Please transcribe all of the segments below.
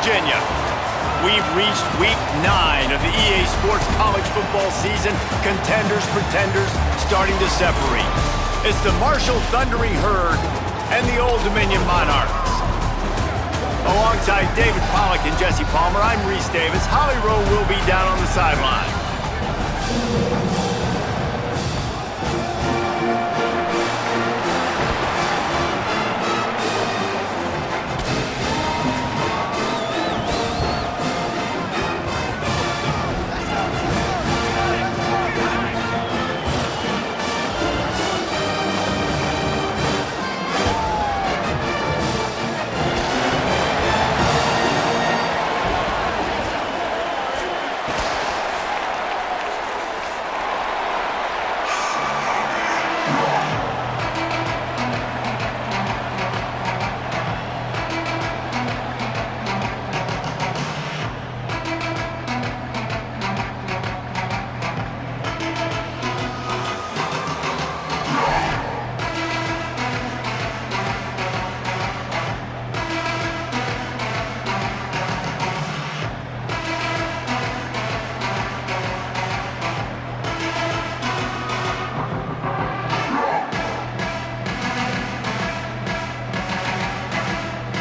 Virginia. We've reached week 9 of the EA Sports college football season. Contenders, pretenders, starting to separate. It's the Marshall Thundering Herd and the Old Dominion Monarchs. Alongside David Pollack and Jesse Palmer, I'm Reese Davis. Holly Rowe will be down on the sideline.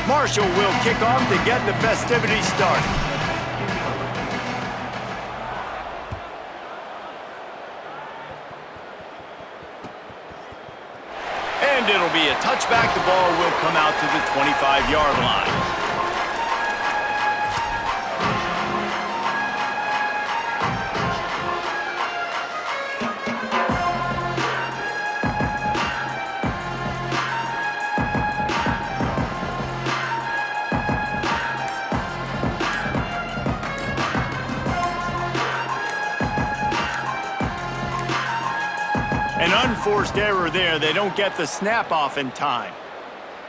Marshall will kick off to get the festivities started. And it'll be a touchback. The ball will come out to the 25-yard line. An unforced error there. They don't get the snap off in time.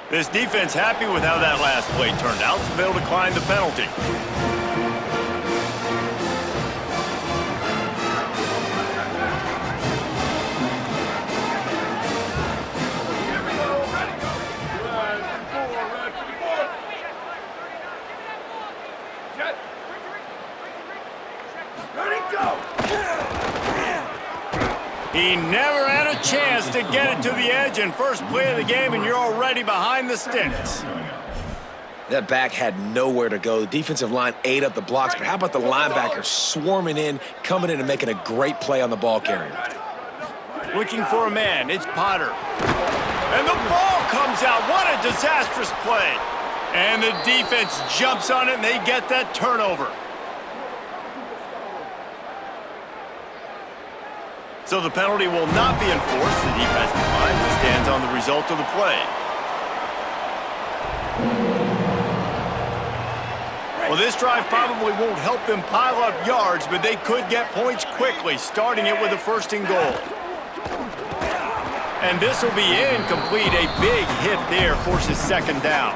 This defense happy with how that last play turned out, so they'll decline the penalty. He never had a chance to get it to the edge, and first play of the game, and you're already behind the sticks. That back had nowhere to go. The defensive line ate up the blocks, but how about the linebackers swarming in, coming in and making a great play on the ball carrier? Looking for a man, it's Potter. And the ball comes out. What a disastrous play. And the defense jumps on it, and they get that turnover. So the penalty will not be enforced. The defense declines and stands on the result of the play. Well, this drive probably won't help them pile up yards, but they could get points quickly, starting it with a 1st and goal. And this will be incomplete. A big hit there forces 2nd down.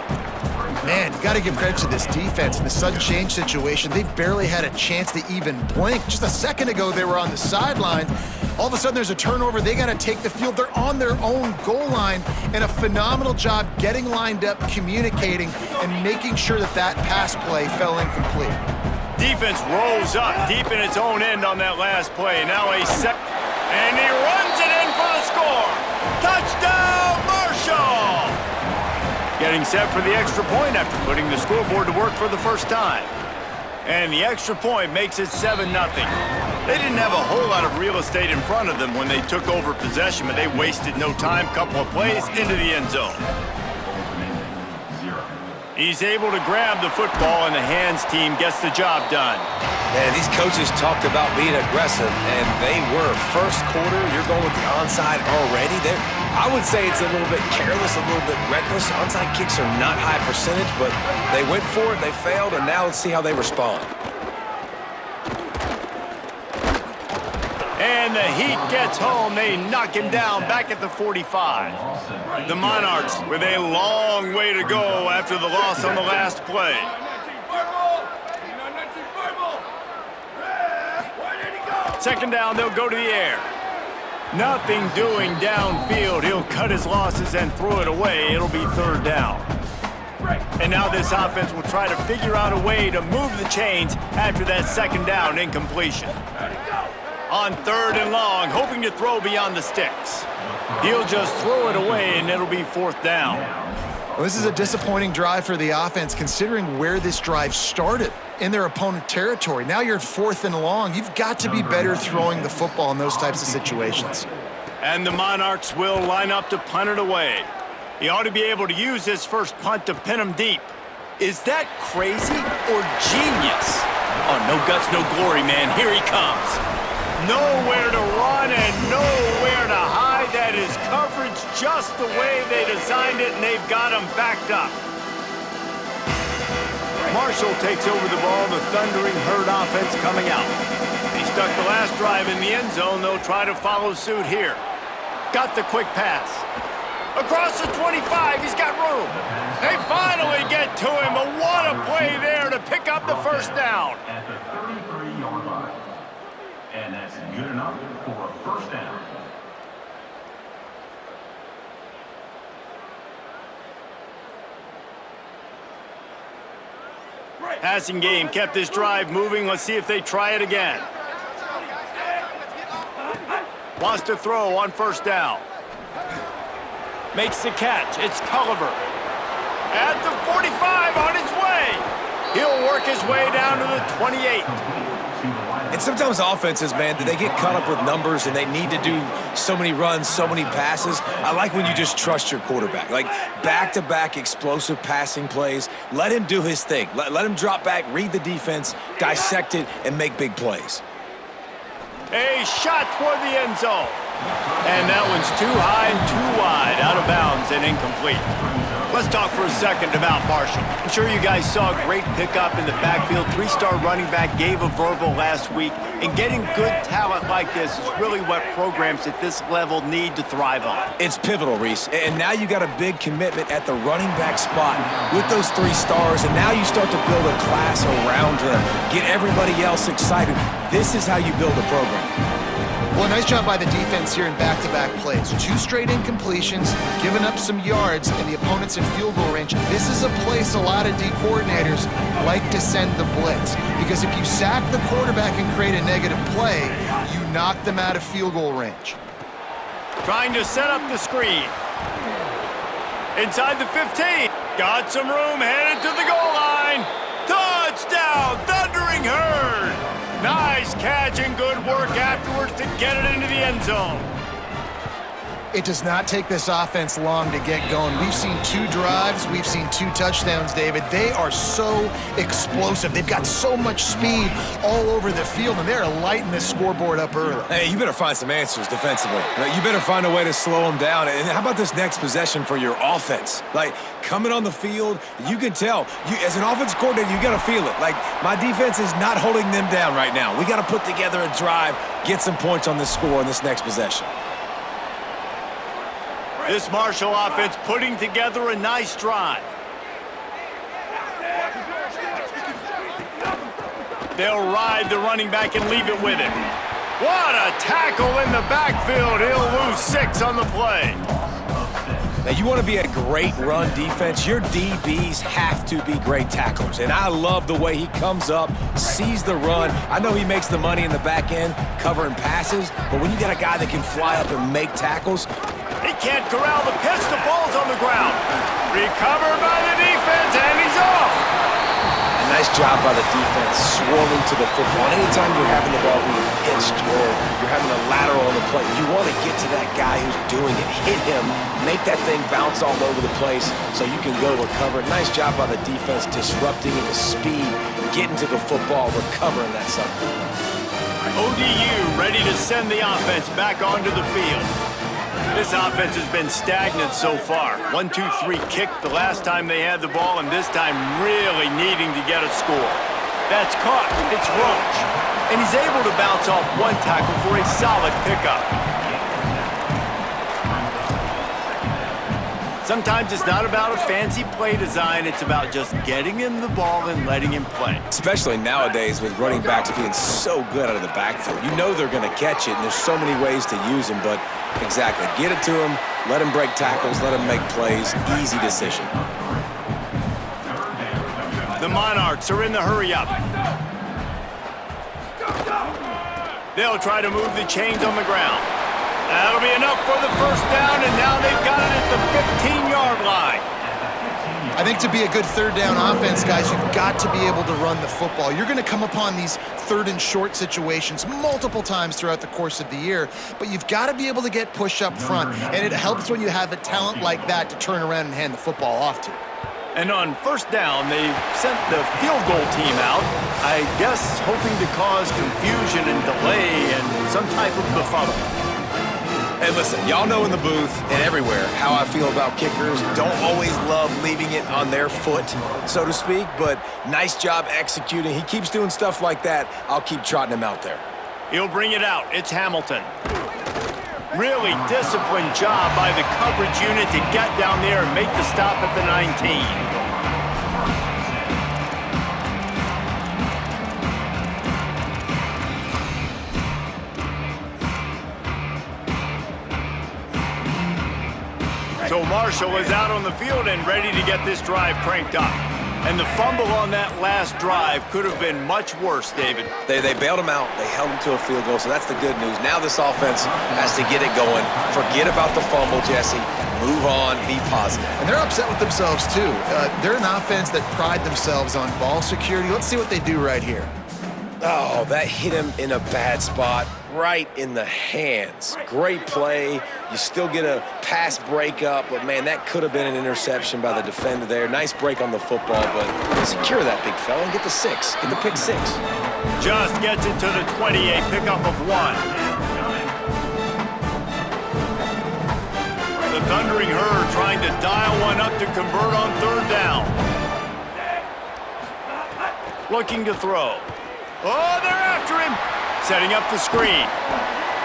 Man, you got to give credit to this defense in the sudden change situation. They've barely had a chance to even blink. Just a second ago, they were on the sideline. All of a sudden, there's a turnover. They got to take the field. They're on their own goal line, and a phenomenal job getting lined up, communicating, and making sure that that pass play fell incomplete. Defense rolls up deep in its own end on that last play. Now a set, and he runs it in for the score. Touchdown, Marshall! Getting set for the extra point after putting the scoreboard to work for the first time. And the extra point makes it 7-0. They didn't have a whole lot of real estate in front of them when they took over possession, but they wasted no time. Couple of plays into the end zone. He's able to grab the football, and the hands team gets the job done. Man, these coaches talked about being aggressive, and they were. First quarter, you're going with the onside already. I would say it's a little bit careless, a little bit reckless. Onside kicks are not high percentage, but they went for it, they failed, and now let's see how they respond. And the Heat gets home. They knock him down back at the 45. The Monarchs with a long way to go after the loss on the last play. Second down, they'll go to the air. Nothing doing downfield. He'll cut his losses and throw it away. It'll be 3rd down. And now this offense will try to figure out a way to move the chains after that second down incompletion. On 3rd and long, hoping to throw beyond the sticks. He'll just throw it away, and it'll be 4th down. Well, this is a disappointing drive for the offense, considering where this drive started, in their opponent territory. Now you're at 4th and long. You've got to be better throwing the football in those types of situations. And the Monarchs will line up to punt it away. He ought to be able to use his first punt to pin him deep. Is that crazy or genius? Oh, no guts, no glory, man. Here he comes. Nowhere to run and nowhere to hide. That is coverage just the way they designed it, and they've got him backed up. Marshall takes over the ball, the Thundering Herd offense coming out. He stuck the last drive in the end zone. They'll try to follow suit here. Got the quick pass. Across the 25, he's got room. They finally get to him, but what a play there to pick up the first down. At the 33-yard line. And that's good enough for a first down. Passing game kept this drive moving. Let's see if they try it again. Wants to throw on 1st down. Makes the catch. It's Culliver. At the 45 on his way. He'll work his way down to the 28. And sometimes offenses, man, they get caught up with numbers and they need to do so many runs, so many passes. I like when you just trust your quarterback. Like back-to-back explosive passing plays. Let him do his thing. Let him drop back, read the defense, dissect it, and make big plays. A shot toward the end zone. And that one's too high and too wide, out of bounds and incomplete. Let's talk for a second about Marshall. I'm sure you guys saw a great pickup in the backfield. 3-star running back gave a verbal last week. And getting good talent like this is really what programs at this level need to thrive on. It's pivotal, Reese. And now you got a big commitment at the running back spot with those 3 stars. And now you start to build a class around him. Get everybody else excited. This is how you build a program. Well, nice job by the defense here in back-to-back plays. 2 straight incompletions, giving up some yards, and the opponent's in field goal range. This is a place a lot of D coordinators like to send the blitz, because if you sack the quarterback and create a negative play, you knock them out of field goal range. Trying to set up the screen. Inside the 15. Got some room, headed to the goal line. Touchdown, Thundering Herd. Nice catch and good work afterwards to get it into the end zone. It does not take this offense long to get going. We've seen 2 drives. We've seen 2 touchdowns, David. They are so explosive. They've got so much speed all over the field, and they're lighting this scoreboard up early. Hey, you better find some answers defensively. You better find a way to slow them down. And how about this next possession for your offense? Like, coming on the field, you can tell. As an offensive coordinator, you got to feel it. Like, my defense is not holding them down right now. We got to put together a drive, get some points on this score in this next possession. This Marshall offense putting together a nice drive. They'll ride the running back and leave it with him. What a tackle in the backfield. He'll lose 6 on the play. Now, you want to be a great run defense, your DBs have to be great tacklers. And I love the way he comes up, sees the run. I know he makes the money in the back end covering passes, but when you got a guy that can fly up and make tackles, he can't corral the pitch. The ball's on the ground. Recovered by the defense, and he's off. a nice job by the defense swarming to the football. Anytime you're having the ball being pitched or you're having a lateral on the play, you want to get to that guy who's doing it, hit him, make that thing bounce all over the place so you can go recover. Nice job by the defense disrupting it with speed, getting to the football, recovering that sucker. ODU ready to send the offense back onto the field. This offense has been stagnant so far. 1-2-3 kick the last time they had the ball, and this time really needing to get a score. That's caught. It's Roach. And he's able to bounce off one tackle for a solid pickup. Sometimes it's not about a fancy play design. It's about just getting him the ball and letting him play. Especially nowadays with running backs being so good out of the backfield. You know they're going to catch it, and there's so many ways to use them, but exactly. Get it to him, let him break tackles, let him make plays. Easy decision. The Monarchs are in the hurry-up. They'll try to move the chains on the ground. That'll be enough for the first down, and now they've got it at the 15-yard line. I think to be a good third down offense, guys, you've got to be able to run the football. You're going to come upon these third and short situations multiple times throughout the course of the year, but you've got to be able to get push up front, and it helps when you have a talent like that to turn around and hand the football off to. And on first down, they sent the field goal team out, I guess hoping to cause confusion and delay and some type of befuddlement. Hey, listen, y'all know in the booth and everywhere how I feel about kickers. Don't always love leaving it on their foot, so to speak, but nice job executing. He keeps doing stuff like that. I'll keep trotting him out there. He'll bring it out. It's Hamilton. Really disciplined job by the coverage unit to get down there and make the stop at the 19. So Marshall is out on the field and ready to get this drive cranked up. And the fumble on that last drive could have been much worse, David. They bailed him out. They held him to a field goal, so that's the good news. Now this offense has to get it going. Forget about the fumble, Jesse. Move on. Be positive. And they're upset with themselves, too. They're an offense that pride themselves on ball security. Let's see what they do right here. Oh, that hit him in a bad spot, right in the hands. Great play. You still get a pass breakup, but, man, that could have been an interception by the defender there. Nice break on the football, but secure that big fella and get the 6. Get the pick 6. Just gets it to the 20, a pickup of 1. The Thundering Herd trying to dial one up to convert on third down. Looking to throw. Oh, they're after him. Setting up the screen.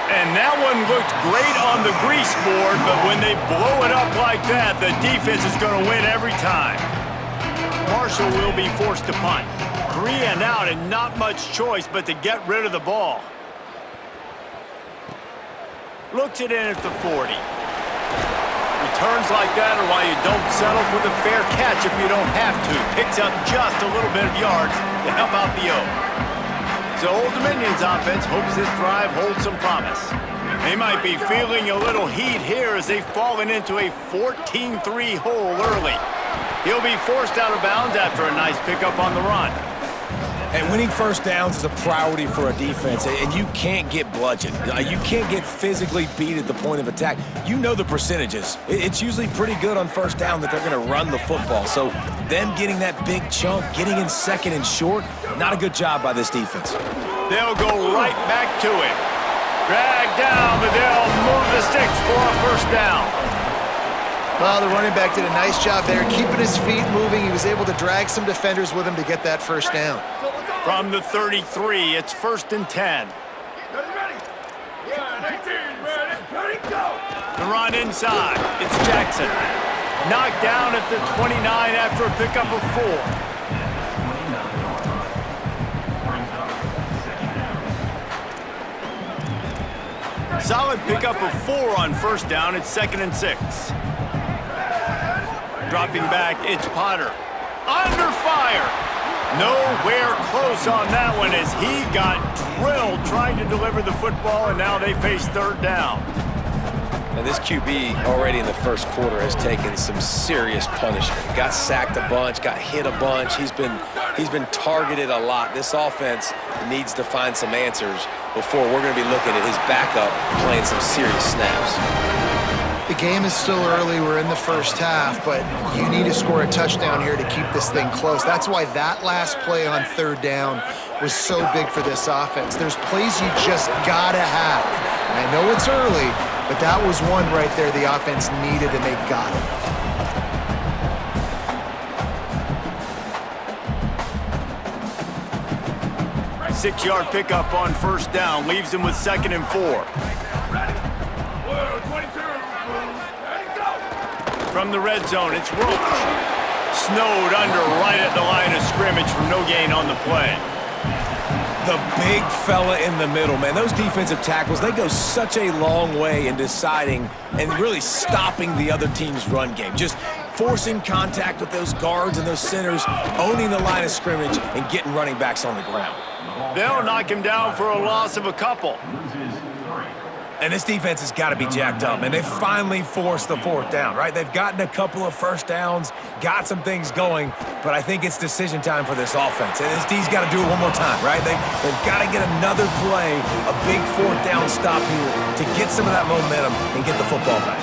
And that one looked great on the grease board, but when they blow it up like that, the defense is going to win every time. Marshall will be forced to punt. 3 and out and not much choice but to get rid of the ball. Looks it in at the 40. Returns like that are why you don't settle for the fair catch if you don't have to. Picks up just a little bit of yards to help out the O. So Old Dominion's offense hopes this drive holds some promise. They might be feeling a little heat here as they've fallen into a 14-3 hole early. He'll be forced out of bounds after a nice pickup on the run. And winning first downs is a priority for a defense, and you can't get bludgeoned. You can't get physically beat at the point of attack. You know the percentages. It's usually pretty good on first down that they're going to run the football. So them getting that big chunk, getting in second and short, not a good job by this defense. They'll go right back to it. Drag down, but they'll move the sticks for a first down. Well, the running back did a nice job there, keeping his feet moving. He was able to drag some defenders with him to get that first down. From the 33, it's 1st and 10. The run inside. It's Jackson. Knocked down at the 29 after a pickup of 4. Solid pickup of 4 on first down. It's 2nd and 6. Dropping back, it's Potter. Under fire. Nowhere close on that one as he got drilled trying to deliver the football, and now they face third down. And this QB already in the first quarter has taken some serious punishment. Got sacked a bunch, got hit a bunch. He's been targeted a lot. This offense needs to find some answers before we're going to be looking at his backup playing some serious snaps. The game is still early. We're in the first half, but you need to score a touchdown here to keep this thing close. That's why that last play on third down was so big for this offense. There's plays you just gotta have. And I know it's early, but that was one right there the offense needed, and they got it. 6-yard pickup on first down leaves him with 2nd and 4. From the red zone, it's Roach. Snowed under right at the line of scrimmage for no gain on the play. The big fella in the middle, man. Those defensive tackles, they go such a long way in deciding and really stopping the other team's run game. Just forcing contact with those guards and those centers, owning the line of scrimmage, and getting running backs on the ground. They'll knock him down for a loss of a couple. And this defense has got to be jacked up, and they finally forced the 4th down, right? They've gotten a couple of first downs, got some things going, but I think it's decision time for this offense. And this D's got to do it one more time, right? They've got to get another play, a big 4th down stop here to get some of that momentum and get the football back.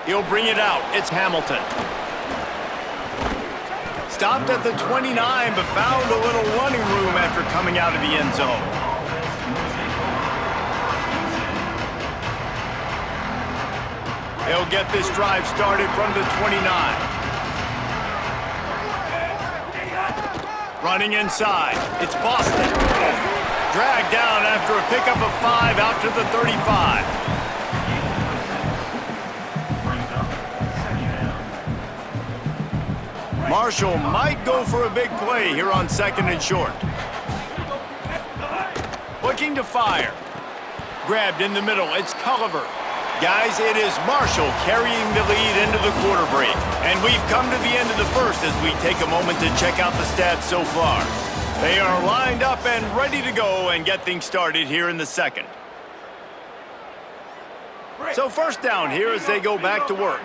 He'll bring it out. It's Hamilton. Stopped at the 29, but found a little running room after coming out of the end zone. He'll get this drive started from the 29. Running inside. It's Boston. Dragged down after a pickup of 5 out to the 35. Marshall might go for a big play here on 2nd and short. Looking to fire. Grabbed in the middle. It's Culliver. Guys, it is Marshall carrying the lead into the quarter break. And we've come to the end of the first as we take a moment to check out the stats so far. They are lined up and ready to go and get things started here in the 2nd. So 1st down here as they go back to work.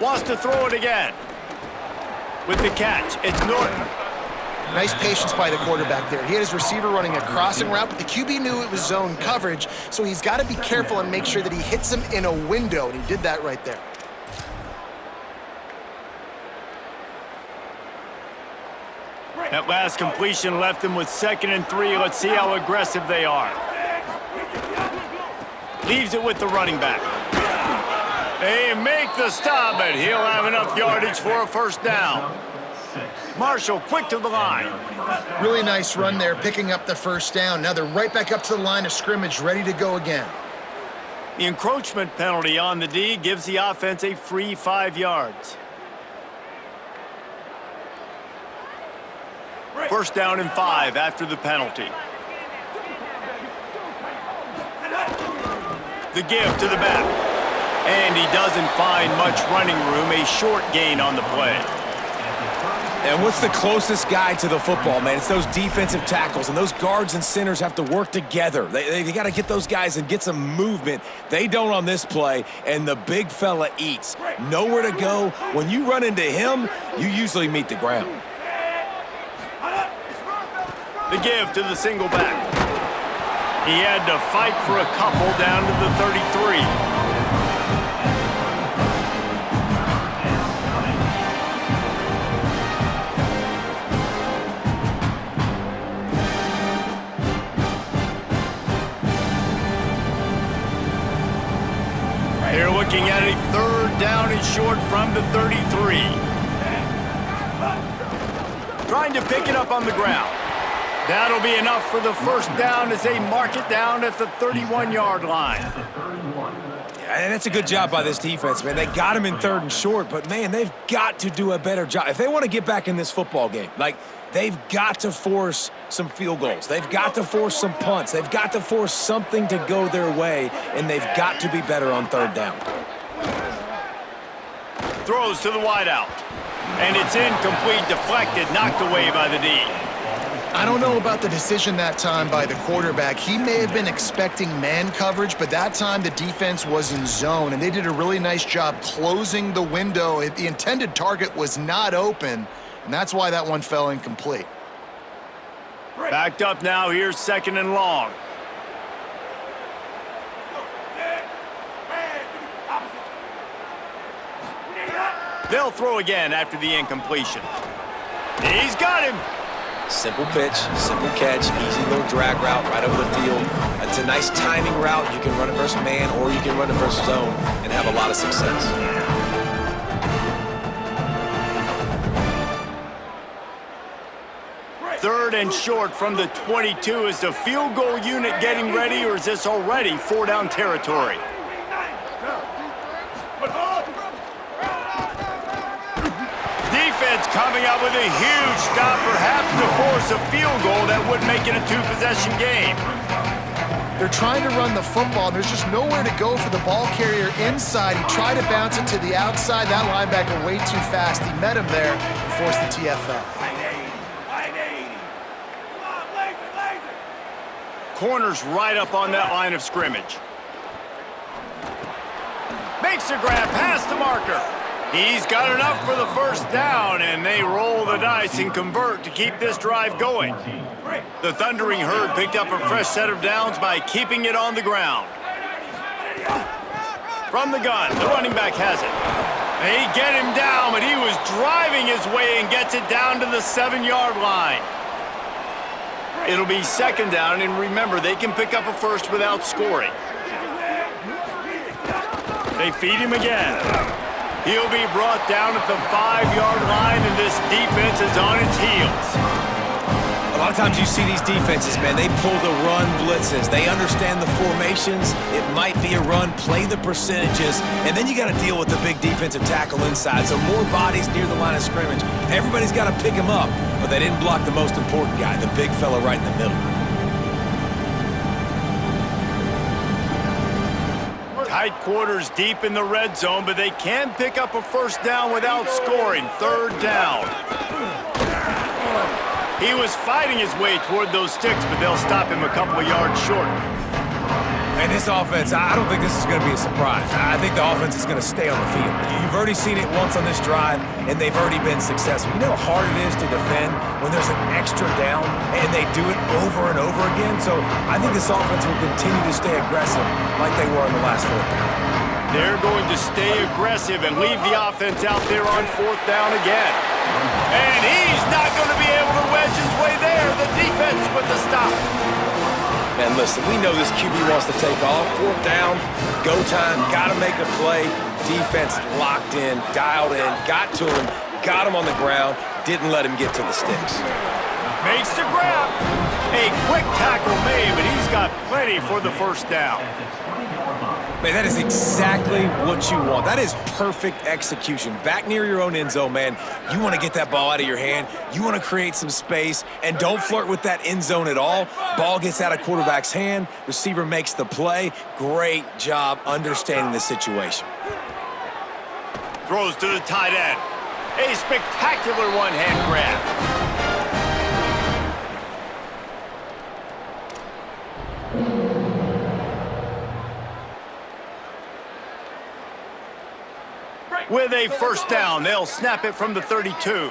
Wants to throw it again. With the catch, it's Norton. Nice patience by the quarterback there. He had his receiver running a crossing route, but the QB knew it was zone coverage, so he's got to be careful and make sure that he hits him in a window, and he did that right there. That last completion left him with 2nd and 3. Let's see how aggressive they are. Leaves it with the running back. They make the stop, but he'll have enough yardage for a 1st down. Marshall quick to the line. Really nice run there, picking up the 1st down. Now they're right back up to the line of scrimmage, ready to go again. The encroachment penalty on the D gives the offense a free 5 yards. 1st down and 5 after the penalty. The give to the back. And he doesn't find much running room, a short gain on the play. And what's the closest guy to the football, man? It's those defensive tackles, and those guards and centers have to work together. They got to get those guys and get some movement. They don't on this play, and the big fella eats. Nowhere to go. When you run into him, you usually meet the ground. The give to the single back. He had to fight for a couple down to the 33. They're looking at a 3rd down and short from the 33. Trying to pick it up on the ground. That'll be enough for the 1st down as they mark it down at the 31-yard line. Yeah, and that's a good job by this defense, man. They got him in 3rd and short, but, man, they've got to do a better job. If they want to get back in this football game, like, they've got to force some field goals. They've got to force some punts. They've got to force something to go their way, and they've got to be better on 3rd down. Throws to the wideout. And it's incomplete, deflected, knocked away by the D. I don't know about the decision that time by the quarterback. He may have been expecting man coverage, but that time the defense was in zone, and they did a really nice job closing the window. The intended target was not open, and that's why that one fell incomplete. Backed up now, here's 2nd and long. They'll throw again after the incompletion. He's got him. Simple pitch, simple catch, easy little drag route right over the field. It's a nice timing route. You can run it versus man or you can run it versus zone and have a lot of success. 3rd and short from the 22. Is the field goal unit getting ready, or is this already 4-down territory? Defense coming up with a huge stop, perhaps to force a field goal that would make it a 2-possession game. They're trying to run the football, and there's just nowhere to go for the ball carrier inside. He tried to bounce it to the outside. That linebacker way too fast. He met him there and forced the TFL. Corner's right up on that line of scrimmage. Makes a grab past the marker. He's got enough for the 1st down, and they roll the dice and convert to keep this drive going. The Thundering Herd picked up a fresh set of downs by keeping it on the ground. From the gun, the running back has it. They get him down, but he was driving his way and gets it down to the 7-yard line. It'll be 2nd down, and remember, they can pick up a first without scoring. They feed him again. He'll be brought down at the 5-yard line, and this defense is on its heels. A lot of times you see these defenses, man, they pull the run blitzes. They understand the formations. It might be a run, play the percentages, and then you got to deal with the big defensive tackle inside. So more bodies near the line of scrimmage. Everybody's got to pick him up, but they didn't block the most important guy, the big fella right in the middle. Tight quarters deep in the red zone, but they can pick up a 1st down without scoring. 3rd down. He was fighting his way toward those sticks, but they'll stop him a couple of yards short. And this offense, I don't think this is going to be a surprise. I think the offense is going to stay on the field. You've already seen it once on this drive, and they've already been successful. You know how hard it is to defend when there's an extra down, and they do it over and over again? So I think this offense will continue to stay aggressive like they were in the last 4th down. They're going to stay aggressive and leave the offense out there on 4th down again. And he's not going to be able to wedge his way there. The defense with the stop. Man, listen, we know this QB wants to take off. 4th down, go time, got to make a play. Defense locked in, dialed in, got to him, got him on the ground, didn't let him get to the sticks. Makes the grab. A quick tackle made, but he's got plenty for the 1st down. Man, that is exactly what you want. That is perfect execution. Back near your own end zone, man. You want to get that ball out of your hand. You want to create some space, and don't flirt with that end zone at all. Ball gets out of quarterback's hand. Receiver makes the play. Great job understanding the situation. Throws to the tight end. A spectacular one-hand grab. With a 1st down, they'll snap it from the 32.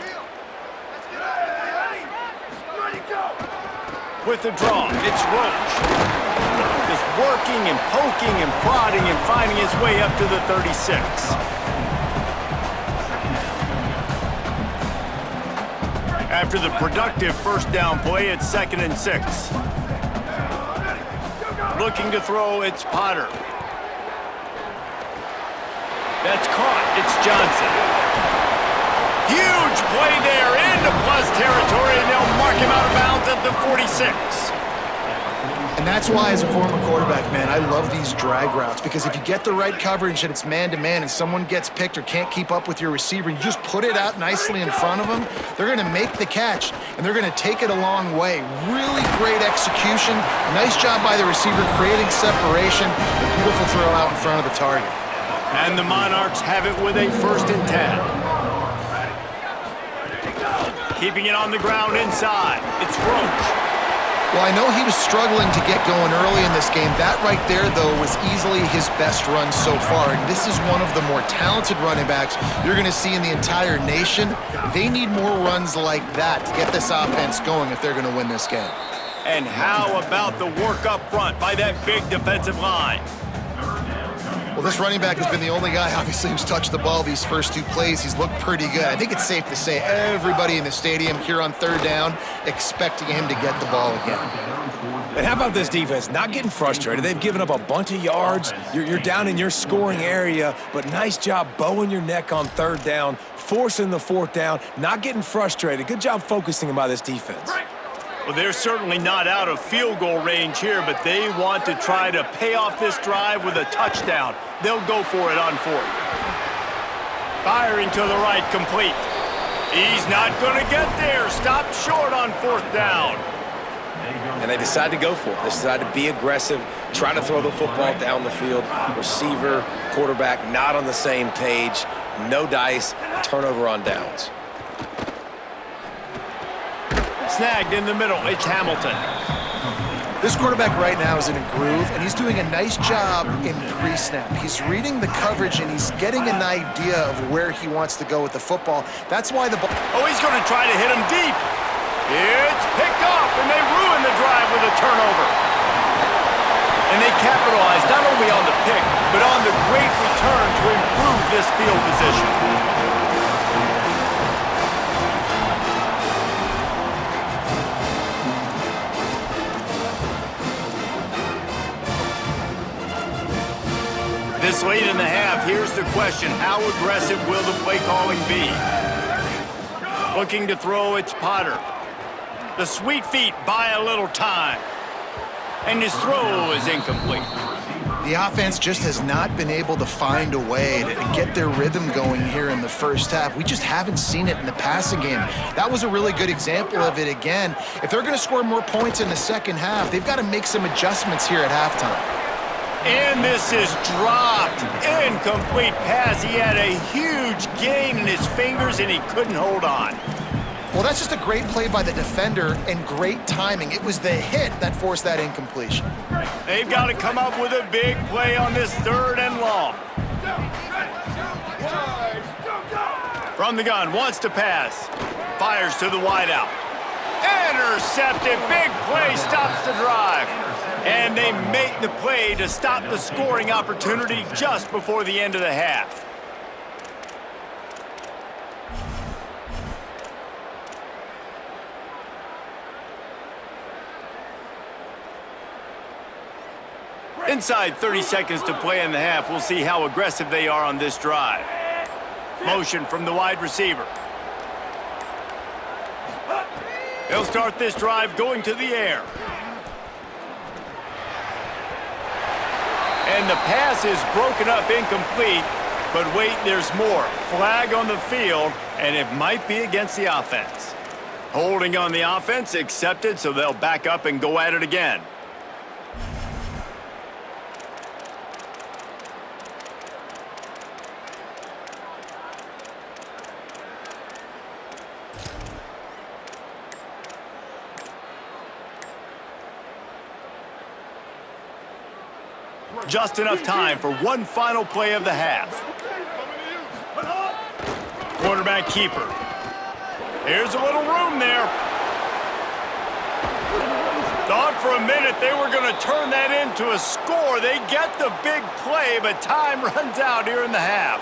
With the draw, it's Roach. Just working and poking and prodding and finding his way up to the 36. After the productive 1st down play, it's 2nd and 6. Looking to throw, it's Potter. That's caught. It's Johnson. Huge play there into plus territory, and they'll mark him out of bounds at the 46. And that's why, as a former quarterback, man, I love these drag routes, because if you get the right coverage and it's man-to-man and someone gets picked or can't keep up with your receiver, you just put it out nicely in front of them, they're going to make the catch, and they're going to take it a long way. Really great execution. Nice job by the receiver creating separation. A beautiful throw out in front of the target. And the Monarchs have it with a 1st and 10. Keeping it on the ground inside. It's Roach. Well, I know he was struggling to get going early in this game. That right there, though, was easily his best run so far. And this is one of the more talented running backs you're going to see in the entire nation. They need more runs like that to get this offense going if they're going to win this game. And how about the work up front by that big defensive line? Well, this running back has been the only guy, obviously, who's touched the ball these first 2 plays. He's looked pretty good. I think it's safe to say everybody in the stadium here on 3rd down expecting him to get the ball again. And how about this defense? Not getting frustrated. They've given up a bunch of yards. You're down in your scoring area, but nice job bowing your neck on 3rd down, forcing the 4th down, not getting frustrated. Good job focusing by this defense. Well, they're certainly not out of field goal range here, but they want to try to pay off this drive with a touchdown. They'll go for it on fourth. Firing to the right, complete. He's not going to get there. Stopped short on fourth down. And they decide to go for it. They decide to be aggressive, try to throw the football down the field. Receiver, quarterback, not on the same page. No dice, turnover on downs. Snagged in the middle, it's Hamilton. This quarterback right now is in a groove, and he's doing a nice job in pre-snap. He's reading the coverage, and he's getting an idea of where he wants to go with the football. That's why the ball... Oh, he's going to try to hit him deep. It's picked off, and they ruin the drive with a turnover. And they capitalize not only on the pick, but on the great return to improve this field position. This late in the half, here's the question. How aggressive will the play calling be? Looking to throw, it's Potter. The sweet feet buy a little time. And his throw is incomplete. The offense just has not been able to find a way to get their rhythm going here in the first half. We just haven't seen it in the passing game. That was a really good example of it again. If they're going to score more points in the second half, they've got to make some adjustments here at halftime. And this is dropped. Incomplete pass. He had a huge gain in his fingers, and he couldn't hold on. Well, that's just a great play by the defender and great timing. It was the hit that forced that incompletion. They've got to come up with a big play on this third and long. From the gun, wants to pass. Fires to the wideout. Intercepted. Big play stops the drive. And they make the play to stop the scoring opportunity just before the end of the half. Inside 30 seconds to play in the half. We'll see how aggressive they are on this drive. Motion from the wide receiver. They'll start this drive going to the air. And the pass is broken up, incomplete. But wait, there's more. Flag on the field, and it might be against the offense. Holding on the offense, accepted, so they'll back up and go at it again. Just enough time for one final play of the half. Quarterback keeper. Here's a little room there. Thought for a minute they were going to turn that into a score. They get the big play, but time runs out here in the half.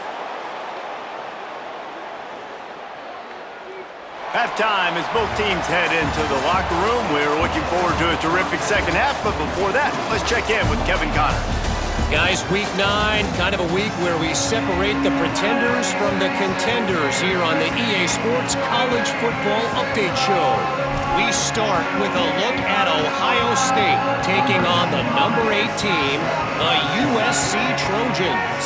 Halftime as both teams head into the locker room. We're looking forward to a terrific second half, but before that, let's check in with Kevin Connors. Guys, week 9, kind of a week where we separate the pretenders from the contenders here on the EA Sports College Football Update Show. We start with a look at Ohio State taking on the number 8 team, the USC Trojans.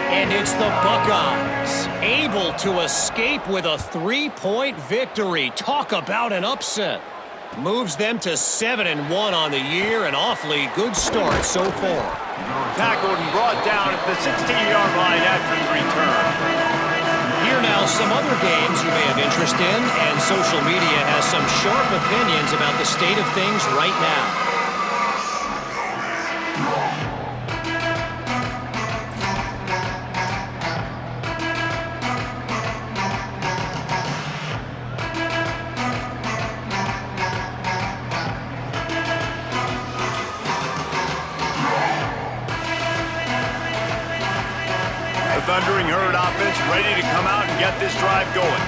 And it's the Buckeyes, able to escape with a 3-point victory. Talk about an upset. Moves them to 7-1 on the year, an awfully good start so far. Tackled and brought down at the 16-yard line after the return. Here now, some other games you may have interest in, and social media has some sharp opinions about the state of things right now. Thundering Herd offense ready to come out and get this drive going.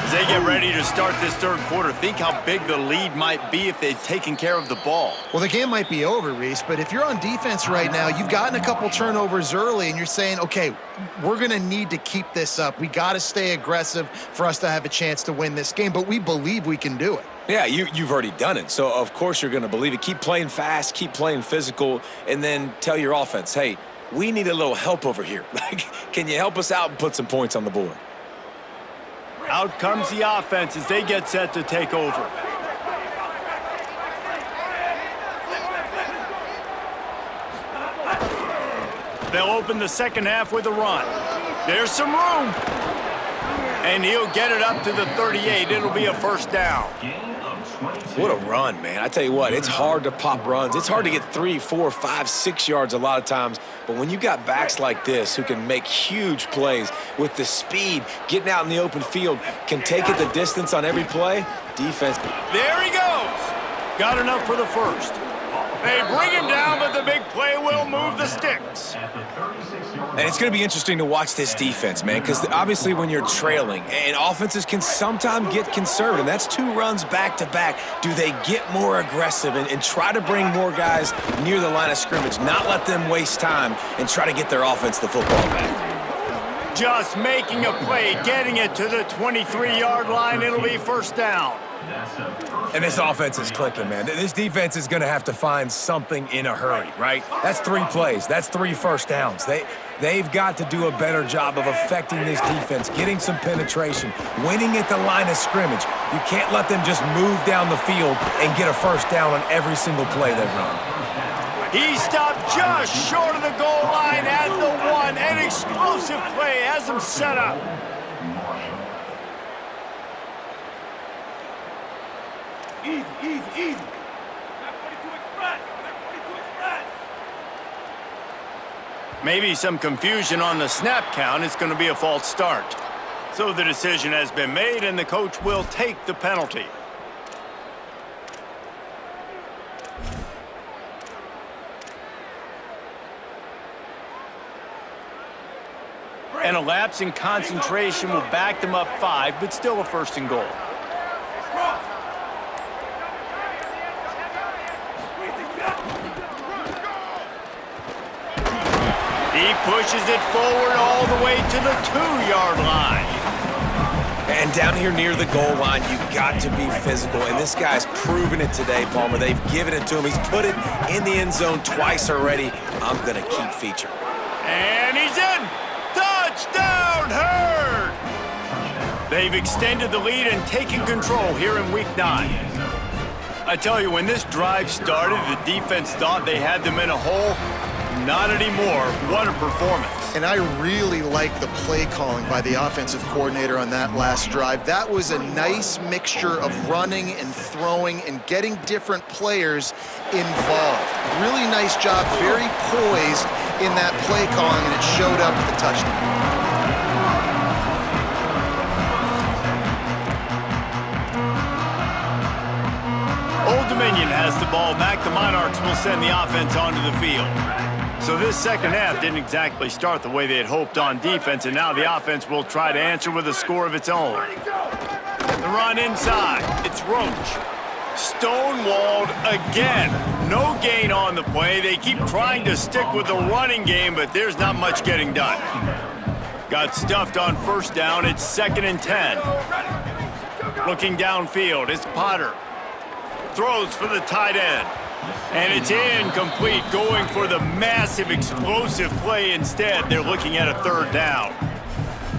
As they get ready to start this third quarter, think how big the lead might be if they'd taken care of the ball. Well, the game might be over, Reese, but if you're on defense right now, you've gotten a couple turnovers early, and you're saying, okay, we're going to need to keep this up. We got to stay aggressive for us to have a chance to win this game, but we believe we can do it. Yeah, you've already done it, so of course you're going to believe it. Keep playing fast, keep playing physical, and then tell your offense, hey, we need a little help over here. Like, can you help us out and put some points on the board? Out comes the offense as they get set to take over. They'll open the second half with a run. There's some room. And he'll get it up to the 38. It'll be a first down. What a run, man. I tell you what, it's hard to pop runs. It's hard to get 3, 4, 5, 6 yards a lot of times. But when you got backs like this who can make huge plays with the speed, getting out in the open field, can take it the distance on every play, defense. There he goes. Got enough for the first. They bring him down, but the big play will move the sticks. And it's going to be interesting to watch this defense, man, because obviously when you're trailing, and offenses can sometimes get conservative. That's 2 runs back-to-back. Do they get more aggressive and try to bring more guys near the line of scrimmage, not let them waste time, and try to get their offense the football back? Just making a play, getting it to the 23-yard line. It'll be first down. And this offense is clicking, man. This defense is going to have to find something in a hurry, right? That's 3 plays. That's 3 first downs. They've got to do a better job of affecting this defense, getting some penetration, winning at the line of scrimmage. You can't let them just move down the field and get a first down on every single play they run. He stopped just short of the goal line at the 1. An explosive play has him set up. Easy. Maybe some confusion on the snap count. It's going to be a false start. So the decision has been made, and the coach will take the penalty. And a lapse in concentration will back them up 5, but still a first and goal. He pushes it forward all the way to the 2-yard line. And down here near the goal line, you've got to be physical. And this guy's proven it today, Palmer. They've given it to him. He's put it in the end zone twice already. I'm going to keep featuring. And he's in. Touchdown, Herd! They've extended the lead and taken control here in Week 9. I tell you, when this drive started, the defense thought they had them in a hole. Not anymore. What a performance. And I really like the play calling by the offensive coordinator on that last drive. That was a nice mixture of running and throwing and getting different players involved. Really nice job, very poised in that play calling, and it showed up with the touchdown. Old Dominion has the ball back. The Monarchs will send the offense onto the field. So this second half didn't exactly start the way they had hoped on defense, and now the offense will try to answer with a score of its own. The run inside. It's Roach. Stonewalled again. No gain on the play. They keep trying to stick with the running game, but there's not much getting done. Got stuffed on first down. It's 2nd and 10. Looking downfield, it's Potter. Throws for the tight end. And it's incomplete, going for the massive explosive play instead. They're looking at a 3rd down.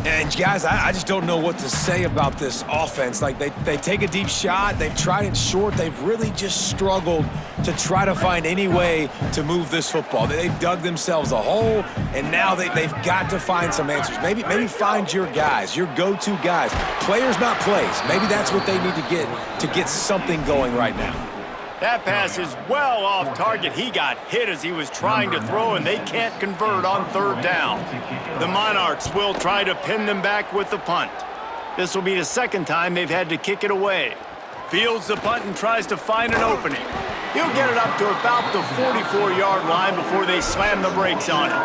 And guys, I just don't know what to say about this offense. Like, they take a deep shot, they've tried it short, they've really just struggled to try to find any way to move this football. They've dug themselves a hole, and now they've got to find some answers. Maybe find your guys, your go-to guys. Players, not plays. Maybe that's what they need to get something going right now. That pass is well off target. He got hit as he was trying to throw, and they can't convert on 3rd down. The Monarchs will try to pin them back with the punt. This will be the 2nd time they've had to kick it away. Fields the punt and tries to find an opening. He'll get it up to about the 44-yard line before they slam the brakes on it.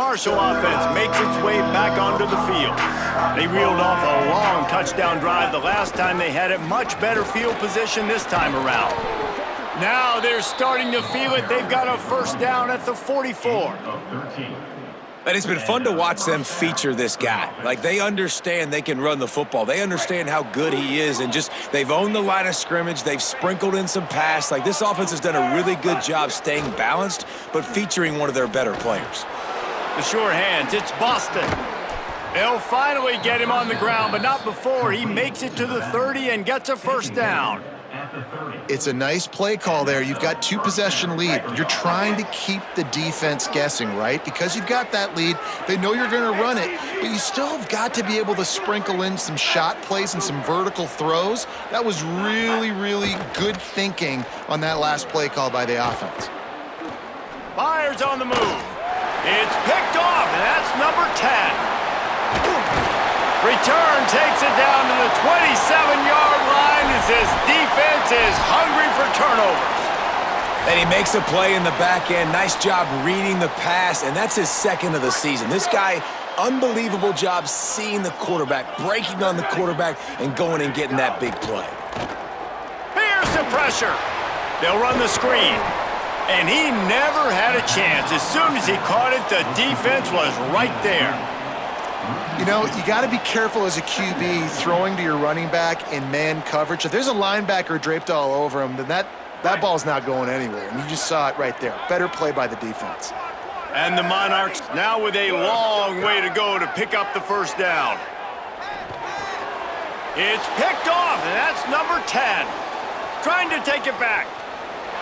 Marshall offense makes its way back onto the field. They reeled off a long touchdown drive the last time they had it. Much better field position this time around. Now they're starting to feel it. They've got a first down at the 44. And it's been fun to watch them feature this guy. Like, they understand they can run the football. They understand how good he is, and just they've owned the line of scrimmage. They've sprinkled in some pass. Like, this offense has done a really good job staying balanced, but featuring one of their better players. The sure hands, it's Boston. They'll finally get him on the ground, but not before he makes it to the 30 and gets a first down. It's a nice play call there. You've got 2-possession lead. You're trying to keep the defense guessing, right? Because you've got that lead, they know you're going to run it, but you still have got to be able to sprinkle in some shot plays and some vertical throws. That was really, really good thinking on that last play call by the offense. Fires on the move. It's picked off, and that's number 10. Return takes it down to the 27-yard line as his defense is hungry for turnovers. And he makes a play in the back end. Nice job reading the pass, and that's his second of the season. This guy, unbelievable job seeing the quarterback, breaking on the quarterback, and going and getting that big play. Here's the pressure. They'll run the screen. And he never had a chance. As soon as he caught it, the defense was right there. You know, you got to be careful as a QB throwing to your running back in man coverage. If there's a linebacker draped all over him, then that ball's not going anywhere. And you just saw it right there. Better play by the defense. And the Monarchs now with a long way to go to pick up the first down. It's picked off, and that's number 10. Trying to take it back.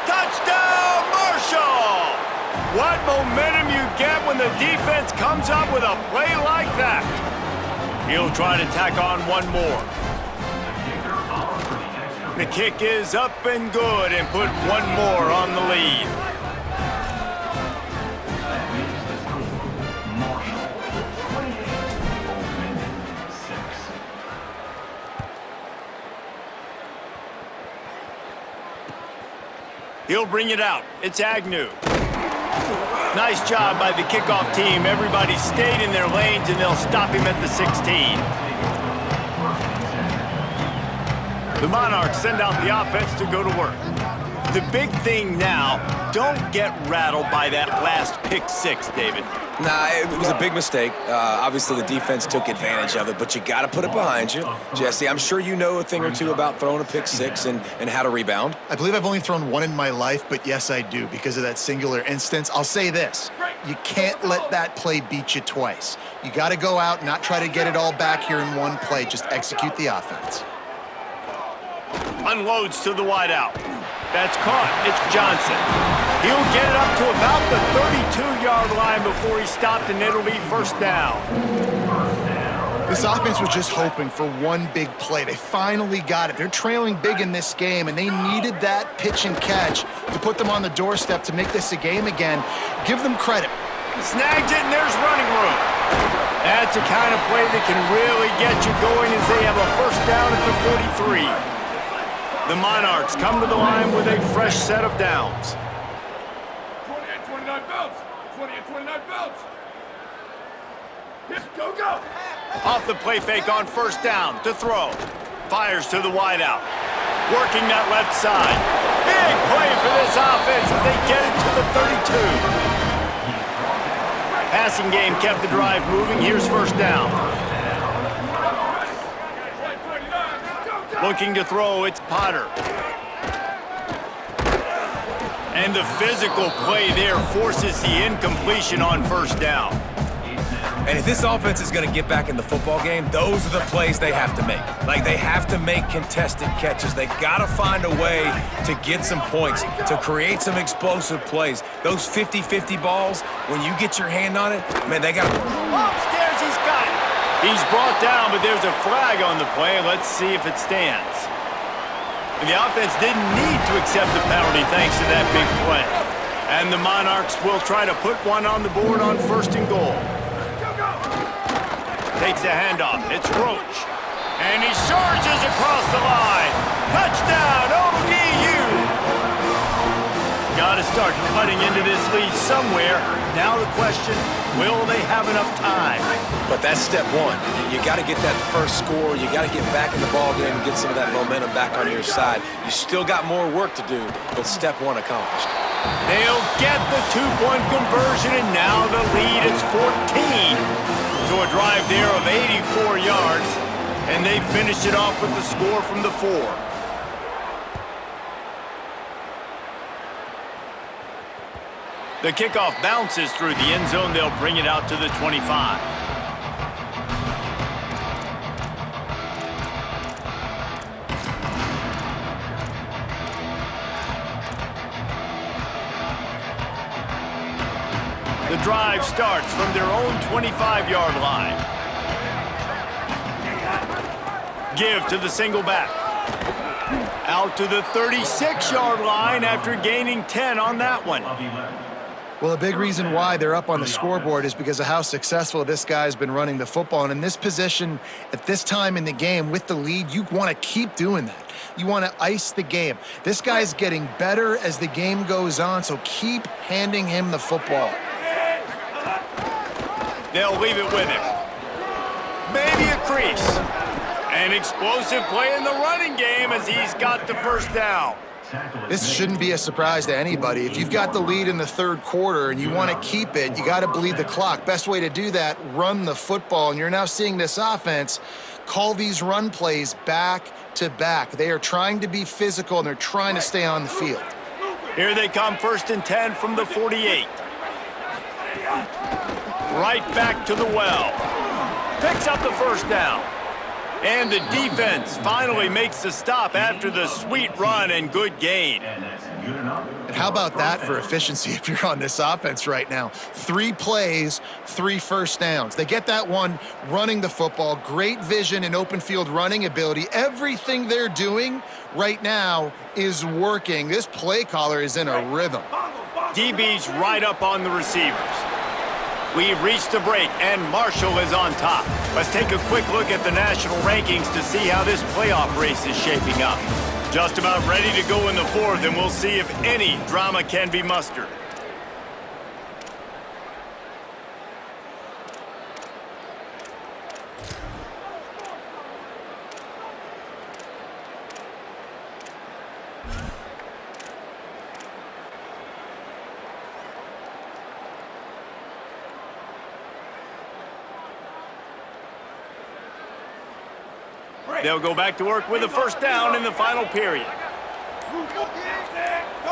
Touchdown, Marshall! What momentum you get when the defense comes up with a play like that. He'll try to tack on one more. The kick is up and good and put one more on the lead. He'll bring it out. It's Agnew. Nice job by the kickoff team. Everybody stayed in their lanes, and they'll stop him at the 16. The Monarchs send out the offense to go to work. The big thing now, don't get rattled by that last pick six, David. Nah, it was a big mistake. Obviously, the defense took advantage of it, but you got to put it behind you. Jesse, I'm sure you know a thing or two about throwing a pick six and how to rebound. I believe I've only thrown one in my life, but yes, I do because of that singular instance. I'll say this. You can't let that play beat you twice. You got to go out and not try to get it all back here in one play. Just execute the offense. Unloads to the wideout. That's caught. It's Johnson. He'll get it up to about the 32-yard line before he stopped, and it'll be first down. This offense was just hoping for one big play. They finally got it. They're trailing big in this game, and they needed that pitch and catch to put them on the doorstep to make this a game again. Give them credit. Snags it, and there's running room. That's the kind of play that can really get you going as they have a first down at the 43. The Monarchs come to the line with a fresh set of downs. 28-29 belts. 28-29 belts. Hit, go, go. Off the play fake on first down to throw. Fires to the wideout. Working that left side. Big play for this offense as they get it to the 32. Passing game kept the drive moving. Here's first down. Looking to throw, it's Potter. And the physical play there forces the incompletion on first down. And if this offense is going to get back in the football game, those are the plays they have to make. Like, they have to make contested catches. They got to find a way to get some points, to create some explosive plays. Those 50-50 balls, when you get your hand on it, man, they got to... Upstairs, he's got it. He's brought down, but there's a flag on the play. Let's see if it stands. And the offense didn't need to accept the penalty thanks to that big play. And the Monarchs will try to put one on the board on first and goal. Takes the handoff. It's Roach. And he charges across the line. Touchdown, ODU! Got got to start cutting into this lead somewhere. Now the question, will they have enough time? But that's step one. You got to get that first score. You got to get back in the ball game and get some of that momentum back on your side. You still got more work to do, but step one accomplished. They'll get the two-point conversion, and now the lead is 14. So a drive there of 84 yards, and they finished it off with the score from the 4. The kickoff bounces through the end zone. They'll bring it out to the 25. The drive starts from their own 25-yard line. Give to the single back. Out to the 36-yard line after gaining 10 on that one. Well, a big reason why they're up on the scoreboard is because of how successful this guy's been running the football. And in this position, at this time in the game, with the lead, you want to keep doing that. You want to ice the game. This guy's getting better as the game goes on, so keep handing him the football. They'll leave it with him. Maybe a crease. An explosive play in the running game as he's got the first down. This shouldn't be a surprise to anybody. If you've got the lead in the third quarter and you want to keep it, you got to bleed the clock. Best way to do that, run the football. And you're now seeing this offense call these run plays back to back. They are trying to be physical, and they're trying to stay on the field. Here they come, 1st and 10 from the 48. Right back to the well. Picks up the first down. And the defense finally makes the stop after the sweet run and good gain. And how about that for efficiency if you're on this offense right now? 3 plays, 3 first downs. They get that one running the football, great vision and open field running ability. Everything they're doing right now is working. This play caller is in a rhythm. DB's right up on the receivers. We've reached the break, and Marshall is on top. Let's take a quick look at the national rankings to see how this playoff race is shaping up. Just about ready to go in the 4th, and we'll see if any drama can be mustered. They'll go back to work with a first down in the final period.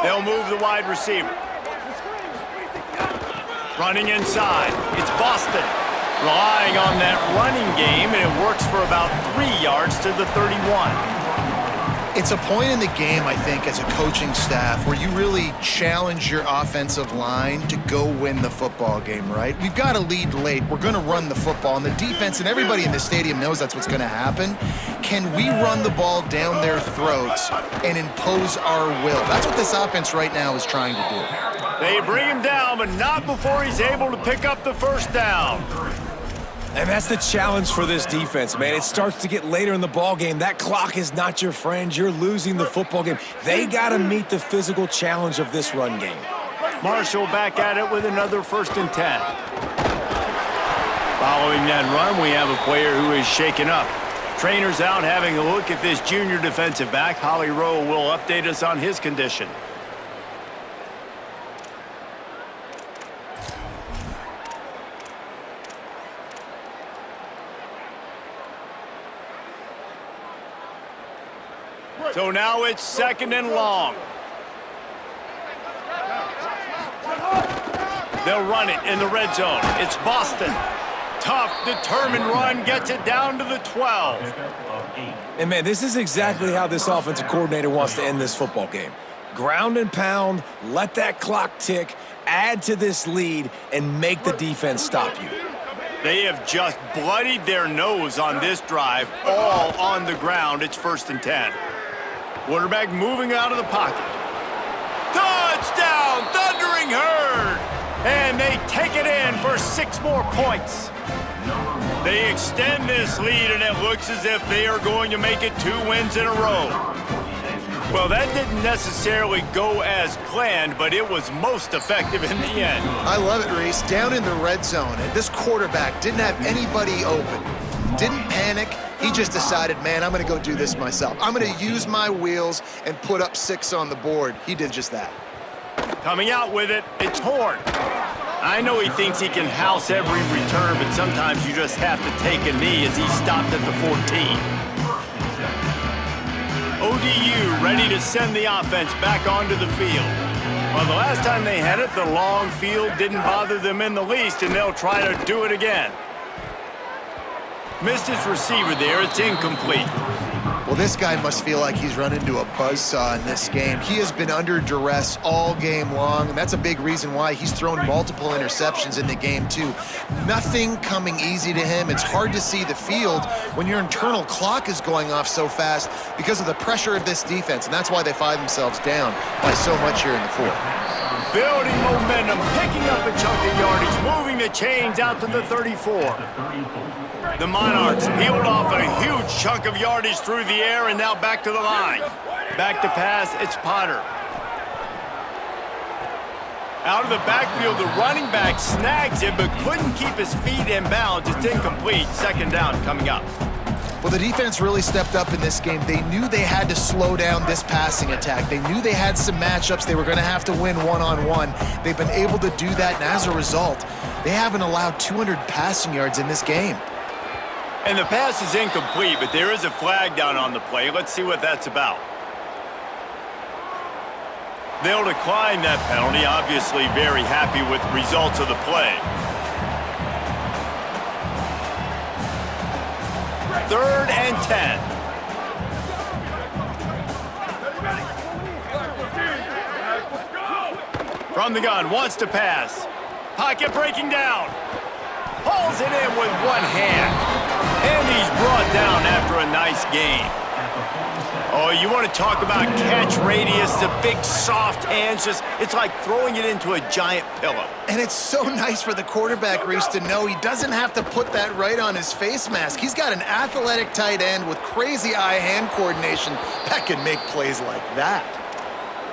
They'll move the wide receiver. Running inside. It's Boston. Relying on that running game, and it works for about 3 yards to the 31. It's a point in the game, I think, as a coaching staff where you really challenge your offensive line to go win the football game, right? We've got to lead late. We're going to run the football, and the defense and everybody in the stadium knows that's what's going to happen. Can we run the ball down their throats and impose our will? That's what this offense right now is trying to do. They bring him down, but not before he's able to pick up the first down. And that's the challenge for this defense, man. It starts to get later in the ball game. That clock is not your friend. You're losing the football game. They got to meet the physical challenge of this run game. Marshall back at it with another 1st and 10. Following that run, we have a player who is shaken up. Trainer's out having a look at this junior defensive back. Holly Rowe will update us on his condition. So now it's 2nd and long. They'll run it in the red zone. It's Boston. Tough, determined run, gets it down to the 12. And, man, this is exactly how this offensive coordinator wants to end this football game. Ground and pound, let that clock tick, add to this lead, and make the defense stop you. They have just bloodied their nose on this drive, all on the ground. It's 1st and 10. Quarterback moving out of the pocket. Touchdown, Thundering Herd! And they take it in for 6 more points. They extend this lead, and it looks as if they are going to make it 2 wins in a row. Well, that didn't necessarily go as planned, but it was most effective in the end. I love it, Reese. Down in the red zone, and this quarterback didn't have anybody open. Didn't panic. He just decided, man, I'm going to go do this myself. I'm going to use my wheels and put up 6 on the board. He did just that. Coming out with it, it's Horn. I know he thinks he can house every return, but sometimes you just have to take a knee as he stopped at the 14. ODU ready to send the offense back onto the field. Well, the last time they had it, the long field didn't bother them in the least, and they'll try to do it again. Missed his receiver there. It's incomplete. Well, this guy must feel like he's run into a buzzsaw in this game. He has been under duress all game long, and that's a big reason why he's thrown multiple interceptions in the game, too. Nothing coming easy to him. It's hard to see the field when your internal clock is going off so fast because of the pressure of this defense, and that's why they find themselves down by so much here in the fourth. Building momentum, picking up a chunk of yardage, moving the chains out to the 34. The Monarchs peeled off a huge chunk of yardage through the air and now back to the line. Back to pass, it's Potter. Out of the backfield, the running back snags it but couldn't keep his feet in bounds. It's incomplete. Second down coming up. Well, the defense really stepped up in this game. They knew they had to slow down this passing attack. They knew they had some matchups they were going to have to win one-on-one. They've been able to do that, and as a result, they haven't allowed 200 passing yards in this game. And the pass is incomplete, but there is a flag down on the play. Let's see what that's about. They'll decline that penalty, obviously very happy with the results of the play. 3rd and 10. From the gun, wants to pass. Pocket breaking down. Hauls it in with one hand. And he's brought down after a nice gain. Oh, you want to talk about catch radius, the big soft hands, it's like throwing it into a giant pillow. And it's so nice for the quarterback, Reese, to know he doesn't have to put that right on his face mask. He's got an athletic tight end with crazy eye-hand coordination that can make plays like that.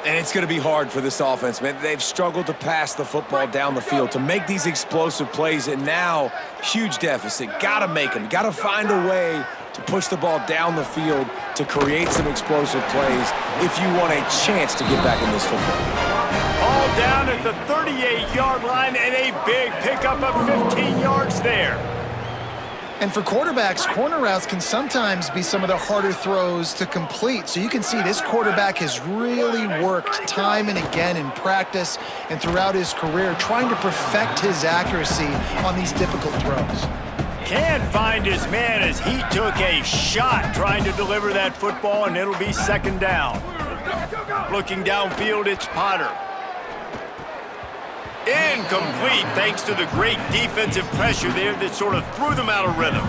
And it's going to be hard for this offense, man. They've struggled to pass the football down the field, to make these explosive plays, and now, huge deficit. Got to make them. Got to find a way to push the ball down the field to create some explosive plays if you want a chance to get back in this football game. All down at the 38-yard line, and a big pickup of 15 yards there. And for quarterbacks, corner routes can sometimes be some of the harder throws to complete. So you can see this quarterback has really worked time and again in practice and throughout his career trying to perfect his accuracy on these difficult throws. Can't find his man as he took a shot trying to deliver that football, and it'll be second down. Looking downfield, it's Potter. Incomplete thanks to the great defensive pressure there that sort of threw them out of rhythm.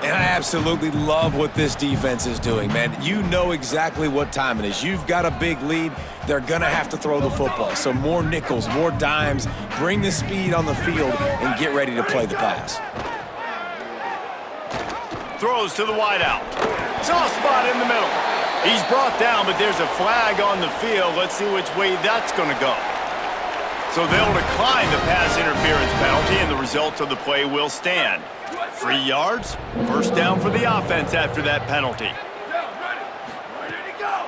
And I absolutely love what this defense is doing, man. You know exactly what time it is. You've got a big lead. They're going to have to throw the football. So more nickels, more dimes, bring the speed on the field, and get ready to play the pass. Throws to the wideout. Soft spot in the middle. He's brought down, but there's a flag on the field. Let's see which way that's going to go. So they'll decline the pass interference penalty, and the result of the play will stand. 3 yards, first down for the offense after that penalty.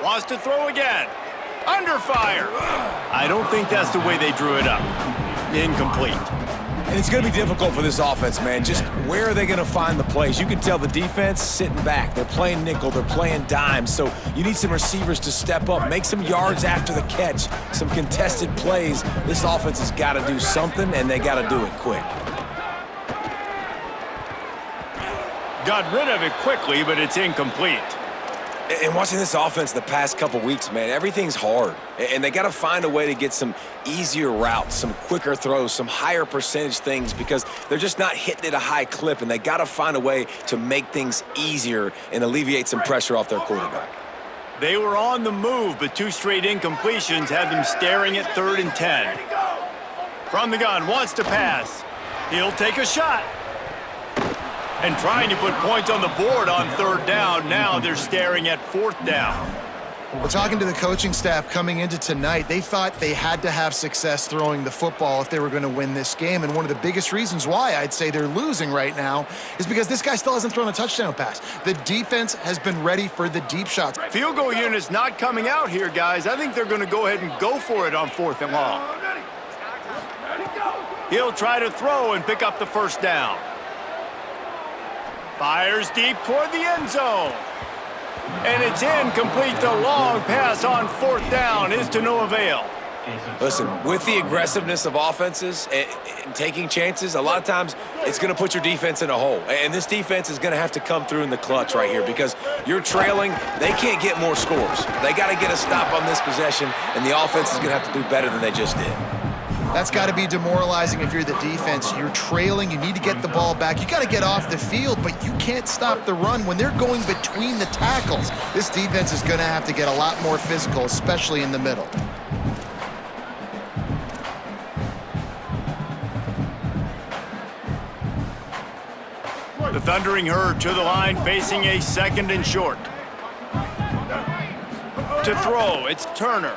Wants to throw again. Under fire. I don't think that's the way they drew it up. Incomplete. And it's going to be difficult for this offense, man. Just where are they going to find the plays? You can tell the defense sitting back. They're playing nickel. They're playing dime. So you need some receivers to step up, make some yards after the catch, some contested plays. This offense has got to do something, and they got to do it quick. Got rid of it quickly, but it's incomplete. And watching this offense the past couple weeks, man, everything's hard. And they got to find a way to get some easier routes, some quicker throws, some higher percentage things because they're just not hitting at a high clip, and they got to find a way to make things easier and alleviate some pressure off their quarterback. They were on the move, but 2 straight incompletions had them staring at 3rd and 10. From the gun, wants to pass. He'll take a shot. And trying to put points on the board on 3rd down. Now they're staring at 4th down. Well, talking to the coaching staff coming into tonight, they thought they had to have success throwing the football if they were going to win this game. And one of the biggest reasons why I'd say they're losing right now is because this guy still hasn't thrown a touchdown pass. The defense has been ready for the deep shots. Field goal unit's not coming out here, guys. I think they're going to go ahead and go for it on 4th and long. He'll try to throw and pick up the first down. Fires deep toward the end zone. And it's incomplete. The long pass on 4th down is to no avail. Listen, with the aggressiveness of offenses and taking chances, a lot of times it's going to put your defense in a hole. And this defense is going to have to come through in the clutch right here because you're trailing. They can't get more scores. They got to get a stop on this possession, and the offense is going to have to do better than they just did. That's got to be demoralizing if you're the defense. You're trailing. You need to get the ball back. You got to get off the field, but you can't stop the run when they're going between the tackles. This defense is going to have to get a lot more physical, especially in the middle. The Thundering Herd to the line, facing a 2nd and short. To throw, it's Turner.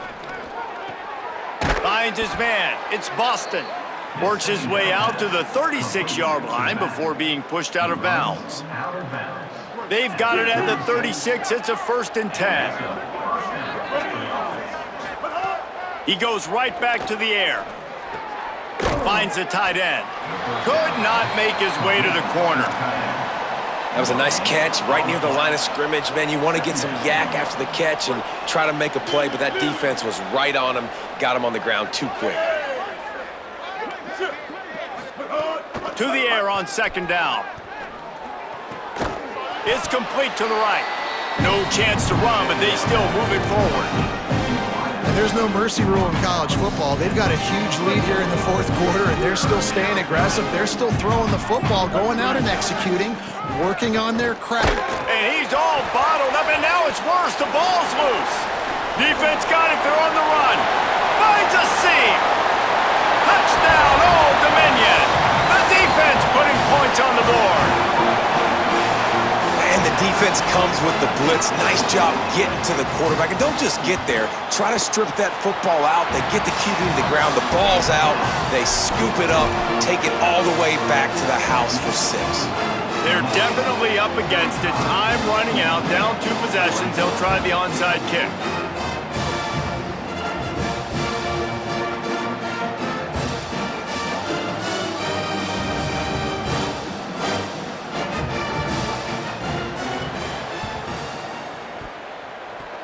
Finds his man, it's Boston. Works his way out to the 36-yard line before being pushed out of bounds. They've got it at the 36, it's a 1st and 10. He goes right back to the air. Finds the tight end. Could not make his way to the corner. That was a nice catch right near the line of scrimmage. Man, you want to get some yak after the catch and try to make a play, but that defense was right on him, got him on the ground too quick. To the air on 2nd down. It's complete to the right. No chance to run, but they still move it forward. And there's no mercy rule in college football. They've got a huge lead here in the 4th quarter, and they're still staying aggressive. They're still throwing the football, going out and executing, working on their craft. And he's all bottled up, and now it's worse. The ball's loose. Defense got it. They're on the run. Finds a seam. Touchdown, Old Dominion. The defense putting points on the board. And the defense comes with the blitz. Nice job getting to the quarterback. And don't just get there. Try to strip that football out. They get the QB to the ground. The ball's out. They scoop it up, take it all the way back to the house for 6. They're definitely up against it. Time running out. Down 2 possessions. They'll try the onside kick.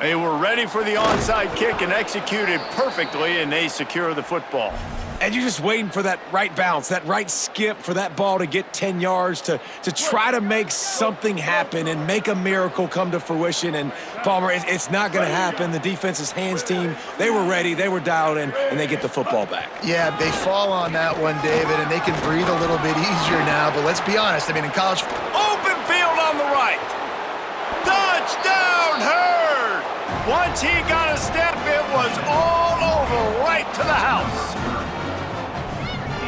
They were ready for the onside kick and executed perfectly, and they secure the football. And you're just waiting for that right bounce, that right skip for that ball to get 10 yards to try to make something happen and make a miracle come to fruition. And, Palmer, it's not going to happen. The defense's hands team, they were ready, they were dialed in, and they get the football back. Yeah, they fall on that one, David, and they can breathe a little bit easier now. But let's be honest, I mean, in college... Open field on the right. Touchdown, Herd! Once he got a step, it was all over right to the house.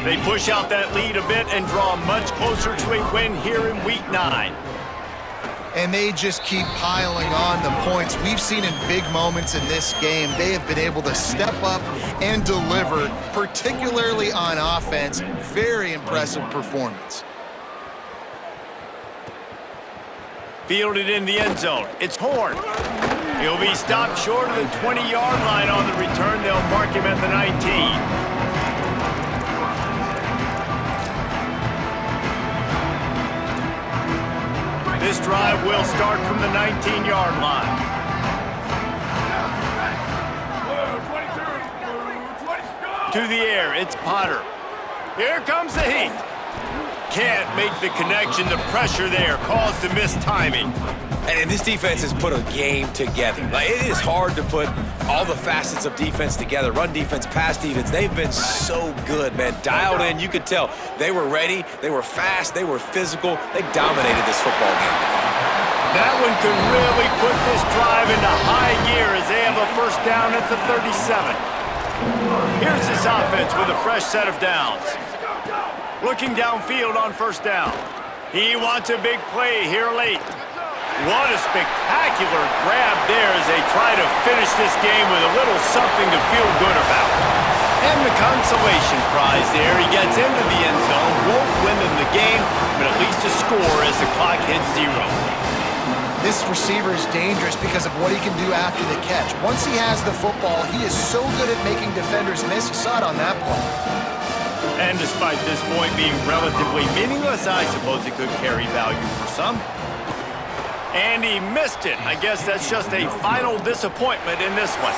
They push out that lead a bit and draw much closer to a win here in Week 9. And they just keep piling on the points. We've seen in big moments in this game, they have been able to step up and deliver, particularly on offense. Very impressive performance. Fielded in the end zone. It's Horn. He'll be stopped short of the 20-yard line on the return. They'll mark him at the 19. This drive will start from the 19-yard line. 22, To the air, it's Potter. Here comes the heat. Can't make the connection. The pressure there caused the mistiming. And this defense has put a game together. Like, it is hard to put all the facets of defense together. Run defense, pass defense. They've been so good, man. Dialed in. You could tell they were ready. They were fast. They were physical. They dominated this football game. That one could really put this drive into high gear as they have a first down at the 37. Here's this offense with a fresh set of downs. Looking downfield on first down. He wants a big play here late. What a spectacular grab there as they try to finish this game with a little something to feel good about. And the consolation prize there. He gets into the end zone, won't win them the game, but at least a score as the clock hits 0. This receiver is dangerous because of what he can do after the catch. Once he has the football, he is so good at making defenders miss. You saw it on that play. And despite this point being relatively meaningless, I suppose it could carry value for some. And he missed it. I guess that's just a final disappointment in this one.